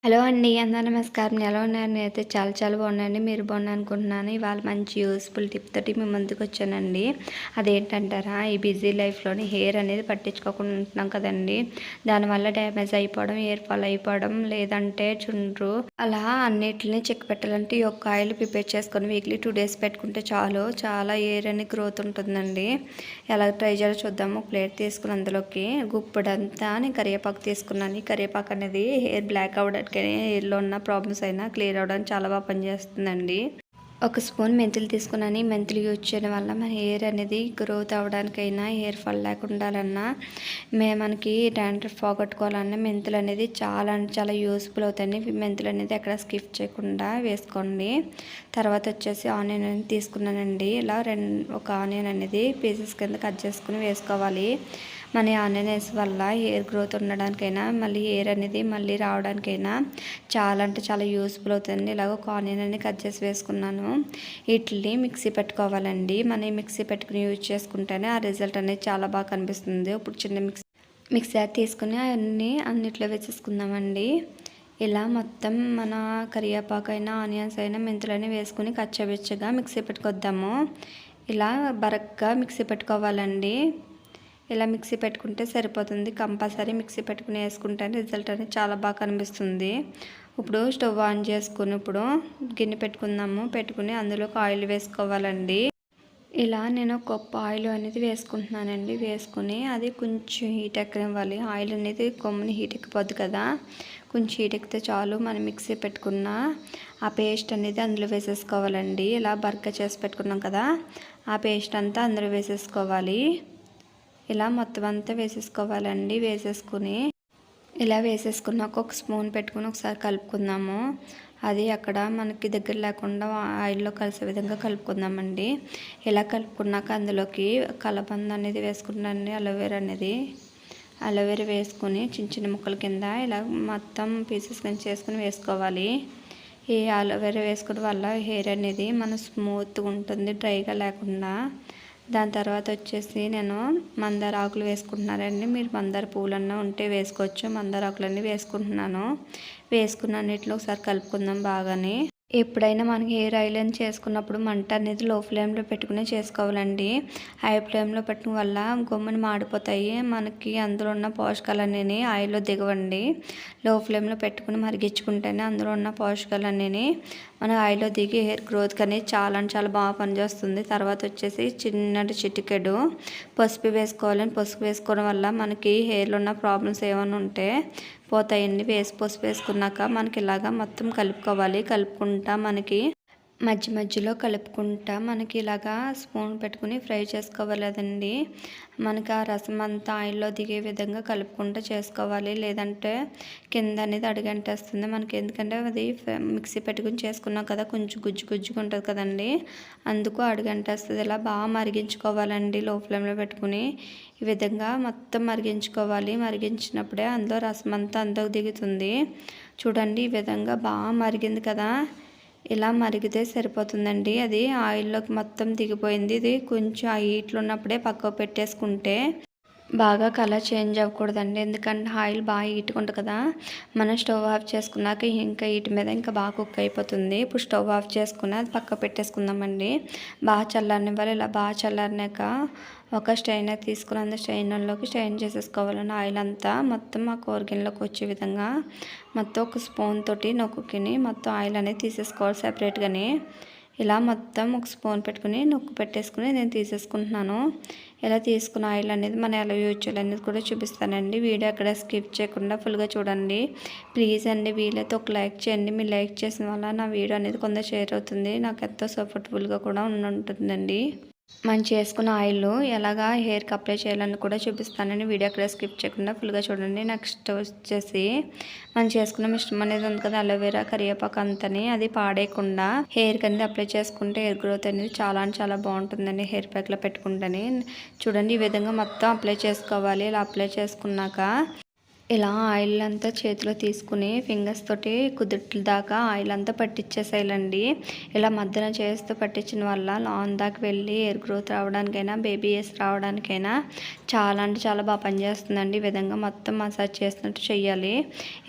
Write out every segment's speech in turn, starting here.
Hello అండి. అందరూ నమస్కారం. ఎలా ఉన్నారు? నేనైతే చాలా బాగున్నానండి. మీరు బాగున్నారు అనుకుంటున్నాను. ఇవాళ మంచి యూస్‌ఫుల్ టిప్ తోటి మీ ముందుకొచ్చానండి. అదేంటంటారా? ఈ బిజీ లైఫ్‌లోని హెయిర్ అనేది పట్టించుకోకుండా ఉంటున్నాం కదండీ! దానివల్ల డ్యామేజ్ అయిపోవడం, హెయిర్ ఫాల్ అయిపోవడం, లేదంటే చుండ్రు అలా అన్నిటిని చెక్ పెట్టాలంటే ఈ ఒక్క ఆయిల్ ప్రిపేర్ చేసుకొని వీక్లీ 2 డేస్ పెట్టుకుంటే చాలు. చాలా హెయిర్ అనేది గ్రోత్ ఉంటుందండి. ఎలా ట్రై చేయాలో చూద్దాము. ప్లేట్ తీసుకుని అందులోకి గుప్పెడంతా నేను కరివేపాకు తీసుకున్నాను. ఈ కరివేపాకు అనేది హెయిర్ బ్లాక్ అవ్వడానికి హెయిర్లో ఉన్న ప్రాబ్లమ్స్ అయినా క్లియర్ అవ్వడానికి చాలా బాగా పనిచేస్తుందండి. ఒక స్పూన్ మెంతులు తీసుకున్నాను. మెంతులు యూజ్ చేయడం వల్ల మన హెయిర్ అనేది గ్రోత్ అవ్వడానికైనా, హెయిర్ ఫాల్ లేకుండా ఉండాలన్నా, మనకి డాండ్రఫ్ పోగొట్టుకోవాలన్నా మెంతులు అనేది చాలా యూస్ఫుల్ అవుతాయండి. మెంతులు అనేది ఎక్కడ స్కిప్ చేయకుండా వేసుకోండి. తర్వాత వచ్చేసి ఆనియన్ అనేది తీసుకున్నానండి. ఇలా ఒక ఆనియన్ అనేది పీసెస్ కింద కట్ చేసుకుని వేసుకోవాలి. మన ఆనియన్ వేసి వల్ల హెయిర్ గ్రోత్ ఉండడానికైనా, మళ్ళీ హెయిర్ అనేది మళ్ళీ రావడానికైనా చాలా యూస్ఫుల్ అవుతుంది. ఇలాగ ఒక ఆనియన్ అనేది కట్ చేసి వేసుకున్నాను. వీటిని మిక్సీ పెట్టుకోవాలండి. మనం మిక్సీ పెట్టుకుని యూజ్ చేసుకుంటేనే ఆ రిజల్ట్ అనేది చాలా బాగా కనిపిస్తుంది. ఇప్పుడు చిన్న మిక్సీ తీసుకుని అన్నిట్లో వేసేసుకుందామండి. ఇలా మొత్తం మన కరివేపాకు అయినా, ఆనియన్స్ అయినా, మెంతులైనా వేసుకుని కచ్చబిచ్చగా మిక్సీ పెట్టుకొద్దాము. ఇలా బరక్గా మిక్సీ పెట్టుకోవాలండి. ఇలా మిక్సీ పెట్టుకుంటే సరిపోతుంది. కంపల్సరీ మిక్సీ పెట్టుకుని వేసుకుంటేనే రిజల్ట్ అనేది చాలా బాగా కనిపిస్తుంది. ఇప్పుడు స్టవ్ ఆన్ చేసుకుని ఇప్పుడు గిన్నె పెట్టుకుందాము. పెట్టుకుని అందులోకి ఆయిల్ వేసుకోవాలండి. ఇలా నేను ఒక కప్పు ఆయిల్ అనేది వేసుకుంటున్నానండి. వేసుకుని అది కొంచెం హీట్ ఎక్కనివ్వాలి. ఆయిల్ అనేది కొమ్ముని హీట్ ఎక్కిపోద్ది కదా, కొంచెం హీట్ ఎక్కితే చాలు. మనం మిక్సీ పెట్టుకున్న ఆ పేస్ట్ అనేది అందులో వేసేసుకోవాలండి. ఇలా బర్గా చేసి పెట్టుకున్నాం కదా, ఆ పేస్ట్ అంతా అందులో వేసేసుకోవాలి. ఇలా మొత్తం అంతా వేసేసుకోవాలండి. వేసేసుకుని ఇలా వేసేసుకున్నాక ఒక స్పూన్ పెట్టుకుని ఒకసారి కలుపుకుందాము. అది అక్కడ మనకి దగ్గర లేకుండా ఆయిల్లో కలిసే విధంగా కలుపుకుందామండి. ఇలా కలుపుకున్నాక అందులోకి కలబంద అనేది వేసుకుంటానండి. అలోవేరా వేసుకుని చిన్న ముక్కల కింద ఇలా మొత్తం పీసెస్ కింద చేసుకుని వేసుకోవాలి. ఈ అలోవేరా వేసుకోవడం వల్ల హెయిర్ అనేది మన స్మూత్గా ఉంటుంది, డ్రైగా లేకుండా. దాని తర్వాత వచ్చేసి నేను మందార ఆకులు వేసుకుంటున్నానండి. మీరు మందార పూలన్నా ఉంటే వేసుకోవచ్చు. మందార ఆకులన్నీ వేసుకుంటున్నాను. వేసుకున్న అన్నిటిలో ఒకసారి కలుపుకుందాం బాగానే. ఎప్పుడైనా మనకి హెయిర్ ఆయిల్ అని చేసుకున్నప్పుడు మంట అనేది లో ఫ్లేమ్లో పెట్టుకుని చేసుకోవాలండి. హై ఫ్లేమ్లో పెట్టడం వల్ల గమ్ముని మాడిపోతాయి. మనకి అందులో ఉన్న పోషకాలన్నీ ఆయిల్లో దిగవండి. లో ఫ్లేమ్లో పెట్టుకుని మరిగించుకుంటేనే అందులో ఉన్న పోషకాలన్నీ మన ఆయిల్లో దిగి హెయిర్ గ్రోత్కి అనేది చాలా బాగా పనిచేస్తుంది. తర్వాత వచ్చేసి చిన్నటి చిటికెడు పసుపు వేసుకోవాలని. పసుపు వేసుకోవడం వల్ల మనకి హెయిర్లో ఉన్న ప్రాబ్లమ్స్ ఏమైనా ఉంటే పోతాయండి. పసుపు వేసుకున్నాక మనకి ఇలాగా మొత్తం కలుపుకోవాలి. కలుపుకుంటా మనకి మధ్యలో కలుపుకుంటా మనకి ఇలాగా స్పూన్ పెట్టుకుని ఫ్రై చేసుకోవాలండి. మనకి ఆ రసం అంతా ఆయిల్లో దిగే విధంగా కలుపుకుంటూ చేసుకోవాలి. లేదంటే కింద అనేది అడుగంటేస్తుంది మనకి. ఎందుకంటే అది మిక్సీ పెట్టుకుని చేసుకున్నాం కదా, కొంచెం గుజ్జుగా ఉంటుంది కదండి, అందుకు అడుగంటేస్తుంది. ఇలా బాగా మరిగించుకోవాలండి. లో ఫ్లేమ్లో పెట్టుకుని ఈ విధంగా మొత్తం మరిగించుకోవాలి. మరిగించినప్పుడే అందులో రసం అంతా అందులోకి దిగుతుంది. చూడండి, ఈ విధంగా బాగా మరిగింది కదా, ఇలా మరిగితే సరిపోతుందండి. అది ఆయిల్లోకి మొత్తం దిగిపోయింది. ఇది కొంచెం ఆ హీట్లో ఉన్నప్పుడే పక్కకు పెట్టేసుకుంటే బాగా కలర్ చేంజ్ అవ్వకూడదండి. ఎందుకంటే ఆయిల్ బాగా హీట్గా ఉంటుంది కదా. మనం స్టవ్ ఆఫ్ చేసుకున్నాక ఇంకా హీట్ మీద ఇంకా బాగా కుక్ అయిపోతుంది. ఇప్పుడు స్టవ్ ఆఫ్ చేసుకుని అది పక్క పెట్టేసుకుందామండి. బాగా చల్లారనివ్వాలి. ఇలా బాగా చల్లారినాక ఒక స్ట్రైనర్ తీసుకుని అందులో స్ట్రైనర్లోకి స్ట్రైన్ చేసేసుకోవాలండి. ఆయిల్ అంతా మొత్తం ఆ కూరగిన్నెలోకి వచ్చే విధంగా మొత్తం ఒక స్పూన్ తోటి నొక్కుని మొత్తం ఆయిల్ అనేది తీసేసుకోవాలి సెపరేట్గానే. ఇలా మొత్తం ఒక స్పూన్ పెట్టుకుని నొక్కు పెట్టేసుకుని నేను తీసేసుకుంటున్నాను. ఇలా తీసుకున్న ఆయిల్ అనేది మనం ఎలా యూజ్ చేయాలనేది కూడా చూపిస్తానండి. వీడియో అక్కడ స్కిప్ చేయకుండా ఫుల్గా చూడండి ప్లీజ్ అండి. వీలైతే ఒక లైక్ చేయండి. మీరు లైక్ చేసిన వల్ల నా వీడియో అనేది కొంత షేర్ అవుతుంది. నాకు ఎంతో సపోర్ట్ఫుల్గా కూడా ఉంటుందండి. మనం చేసుకున్న ఆయిల్ ఎలాగా హెయిర్కి అప్లై చేయాలని కూడా చూపిస్తానని వీడియో అక్కడ స్కిప్ చేయకుండా ఫుల్గా చూడండి. నెక్స్ట్ వచ్చేసి మనం చేసుకున్న మిశ్రమం అనేది ఉంది కదా, అలోవేరా కరివేపాకు అంతని అది పాడేయకుండా హెయిర్కి అనేది అప్లై చేసుకుంటే హెయిర్ గ్రోత్ అనేది చాలా బాగుంటుందండి. హెయిర్ ప్యాక్లో పెట్టుకుంటేనే చూడండి, ఈ విధంగా మొత్తం అప్లై చేసుకోవాలి. ఇలా అప్లై చేసుకున్నాక ఇలా ఆయిల్ అంతా చేతిలో తీసుకుని ఫింగర్స్ తోటి కుదుట్ల దాకా ఆయిల్ అంతా పట్టించేసేయాలండి. ఇలా మధ్యన చేస్తూ పట్టించిన వల్ల లాన్ దాకా వెళ్ళి ఎయిర్ గ్రోత్ రావడానికైనా బేబీ హెయిర్స్ రావడానికైనా చాలా అంటే చాలా బాగా పనిచేస్తుందండి. ఈ విధంగా మొత్తం మసాజ్ చేసినట్టు చేయాలి.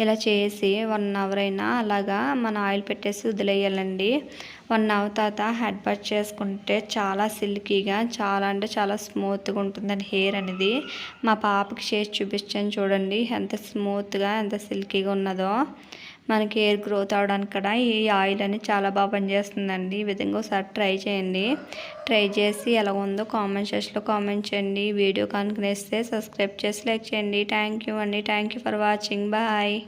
ఇలా చేసి 1 అవర్ అయినా అలాగా మన ఆయిల్ పెట్టేసి వదిలేయాలండి. 1 అవర్ తర్వాత హెడ్ బాత్ చేసుకుంటే చాలా సిల్కీగా చాలా అంటే చాలా స్మూత్గా ఉంటుందండి హెయిర్ అనేది. మా పాపకి చేసి చూపించాను చూడండి ఎంత స్మూత్గా ఎంత సిల్కీగా ఉన్నదో. మనకి హెయిర్ గ్రోత్ అవడానికి కూడా ఈ ఆయిల్ అనేది చాలా బాగా పనిచేస్తుందండి. ఈ విధంగా ఒకసారి ట్రై చేయండి. ట్రై చేసి ఎలా ఉందో కామెంట్ సెక్షన్లో కామెంట్ చేయండి. వీడియో కనుక నచ్చితే సబ్స్క్రైబ్ చేసి లైక్ చేయండి. థ్యాంక్ యూ అండి. Thank you for watching. Bye.